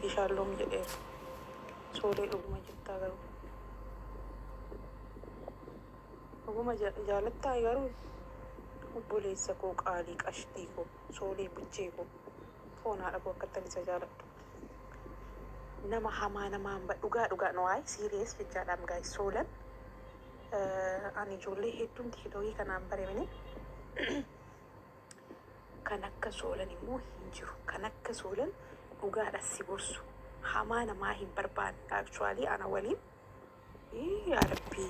ishaalloom jedheera. Soolee dhuguma jettaa garuu. Dhuguma jaalattaa garuu obboleessa koo qaalii qashtii koo soolee buchee koo foon haadha koo akkattan isa jaaladhu. Nama hamaa namaan dhugaa no waa'ee siiriyees jechaadhaan gaa'is soolan ani ijoollee hedduun tiiktookii kanaan baremini kan akka soolan immoo hin jiru. Kan akka soolan dhugaadhas si gorsu hamaa namaa hin barbaanne akchuwaalii ana waliin yaa rabbii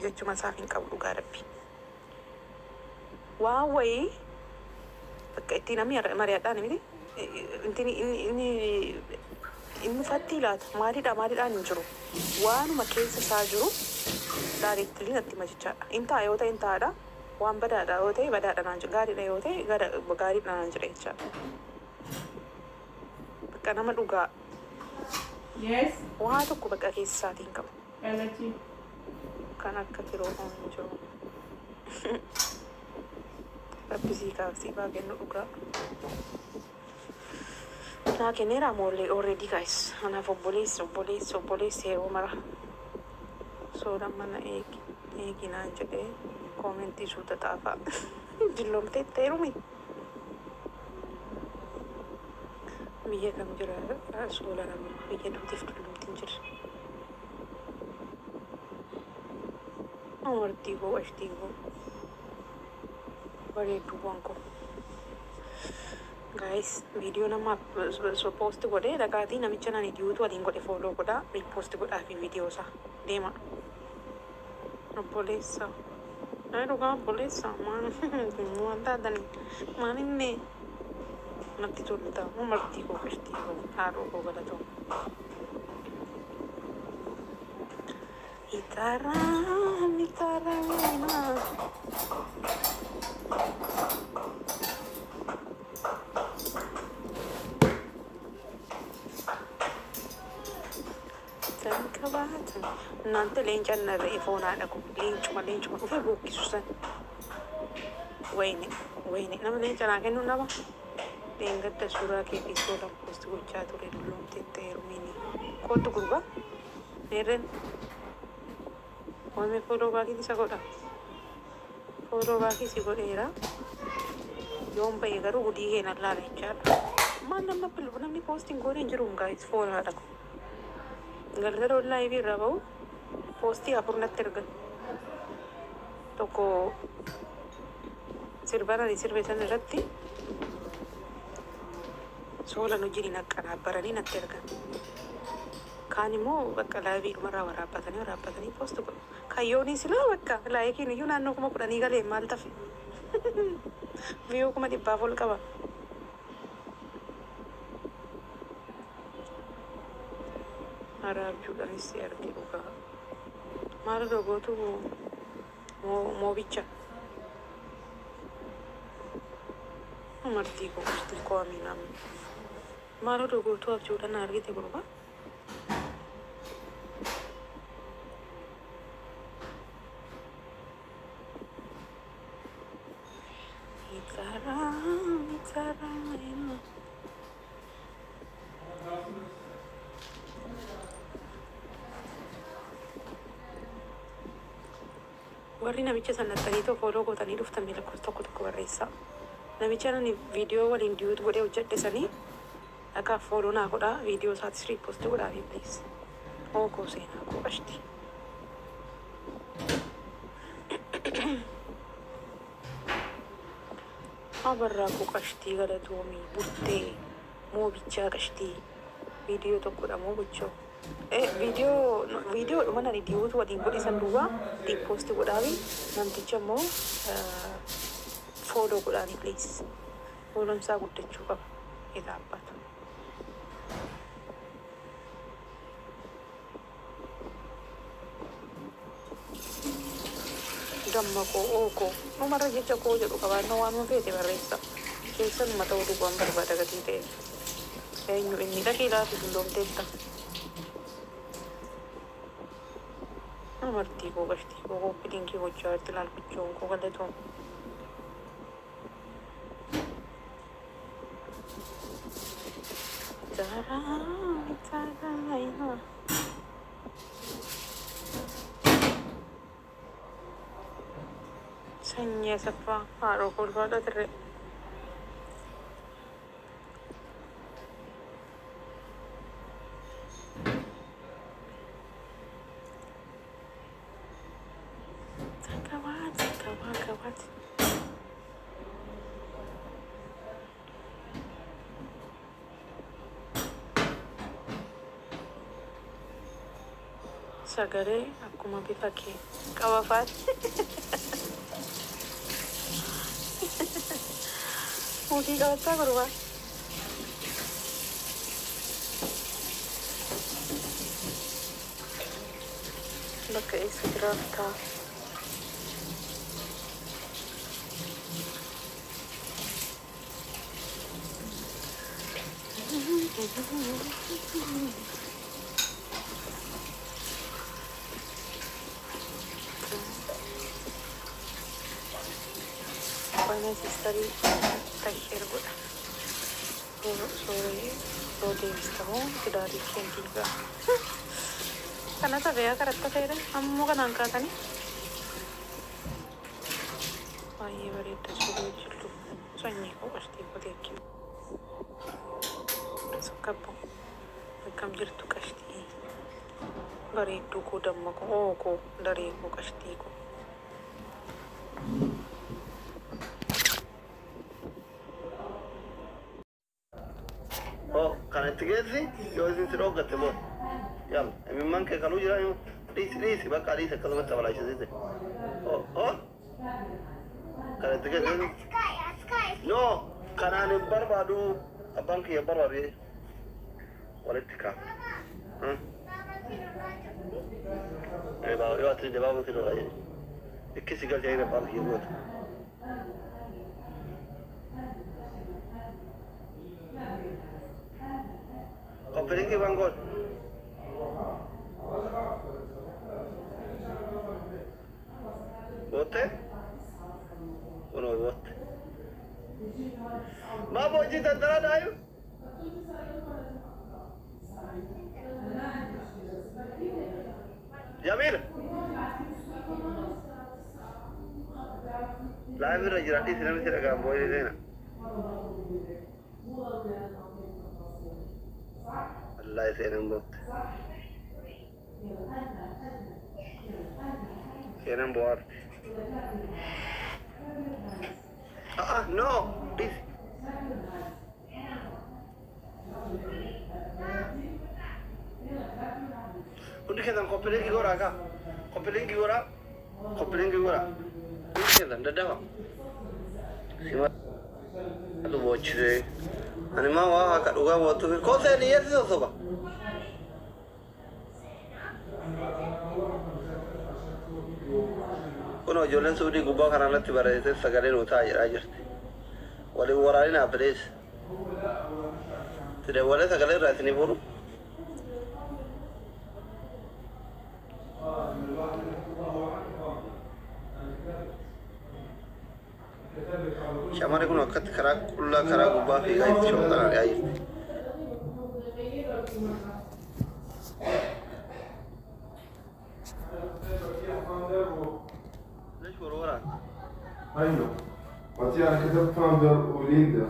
jechuma isaaf hin qabu dhugaa rabbii. Waan wayii bakka itti namni mari'adhaan miti inni fatti laata maaliidhaan hin jiru. Waanuma keessa isaa jiru daayireektilii natti majichaadha. Intaa yoo ta'e intaadha. Waan badaadha yoo ta'e badaadha naan jedha. Gaariidha yoo ta'e gaariidha naan jedha jechaadha. Bakka nama dhugaa. Yes. Waa tokko bakka keessa isaatiin qabu. Energy. Kan akka firoo hin jiru. Rabbisii kaasii baageennu dhugaa. Naa kenneera amollee already guys. Anaaf obboleessi yeroo mara. Soolan mana eegi naan jedhee koomentii suuta taafaa. Jilloomtee teerumi. Biyya kam jira soolan amma biyya duutiif dullumtiin jira. Amartii koo ashtii koo bareedduu waan koo. Guys, video nama post godhe dhaqaatii namicha nani dhiyuutu waliin godhe follow godhaa repost godhaa fi video isaa deema. Obboleessa. Dhugaa obboleessa waan taatanii maan inni natti tolta umartii koo qashtii koo haadhoo koo galatoo. Itaraa. Nanti leencan narree foon haadha koo leencuma dhufee bookkisu san. Wayne nama leenca naa kennu nama. Leengadda suuraa kee fi soolan post gochaa ture dulloomtee ta'eerumiini. Kootu gurba. Neerren. Waamee fooloo baakii isa godha. Fooloo baakii si godheera. Yoon ba'e garuu hudii kee nan laala jechaadha. Maal namni poostiin godhe hin jiru gaa'is foon haadha koo. Galgala ollaa irraa bahu poostii afur natti ergan. Tokko sirbaan sirbeessan irratti soolan hojiin naqqanaa baranii natti ergan. Kaan immoo bakka laayivii dhumarraa waraabbatanii poostu godhu. Kayyoonii silaa bakka laayikiin iyyuu naannoo 10,000 galee maal tafe. Viiyoo 100 ol qaba. Araabjuudhaanis si arge dhugaa. Maal dhugootu moobicha. Amartii koo qashtii koo amiinaan. Maal dhugootu abjuudhaan argite gurba. Itaraa. Warri namicha sannattanii fooloo gootanii dhuftanii lakkoofsa tokko barreessaa. Namicha nani viidiyoo waliin dhiyuutu godhee hojjedhe sanii dhaqaaf fooloo naa godhaa viidiyoo isaatis riipost godhaa fi please. Ookoo seenaa koo qashtii. Abarraa koo qashtii galatoomii bultee moobichaa qashtii viidiyoo tokkodha moo gochoo. Video mana ni dhiyuutu waliin godhe san duwwaa riipost godhaa fi namticha immoo fooloo godhaanii please. Fooloon isaa guddachuu qaba. Egaa abbatu. Damma koo ookoo numarra jecha koo jedhu qabaannoo waan feete barreessa. Keessanuma ta'uu dhugaan barbaada gatii ta'e. Eenyu inni dhaqee laatu dulloomteetta. Amartii koo qashtii koo koppiliin kee gochaa jirti laal gochoon koo galatoon. Sanyia Saffaa haadha kolfaadha ture. Gabaat. Sagalee akkuma bifa kee qabafaat. Mukii qabattaa gurbaa. Bakka eessa jiraattaa? Bana sistarii tashir godha. Soo deebistamoo gidaarii keendiigaa. Kana ta'ee karatta fayyada ammoo kanaan kaatanii. Baay'ee bareedda suuraa jirtu sanyii qoqashtii qoteekkii. Sokkabbo akkam jirtu qashtii bareedduu koo damma koo daree koo qashtii koo. Kan itti geessi yoo isin si dhoogatte boo yalla imimman kee kanuu jira dhiisi bakka dhiisi akkasumatti abalaashisiise kan itti geessi no kanaan hin barbaadu abbaan kiyya barbaadu walitti kaa yoo ati jabaabuu si dhola jedhe ikkisi galchee abbaan kiyya goota. Opening ke Bangkok. Bote? Ono bote. Ma boji tantara dayu? Jamil. Live rajira di sini mesti agak boy di sana. Allah seenan botte seenan boarte no please undi kedan kopelin gora ka kopelin gora undi kedan dadawa sima aduh bocre ani ma wa ka duga botu ko se ni yesi soba kono jolen sudi guba karana ti bare se sagale no ta ajira jirti wali warani na pres tide wala sagale rasini boru Shamare kuno akkat kulla kara guba fi gai shokana ya yi ايوه وتي انا كتبت فاوندر وليدر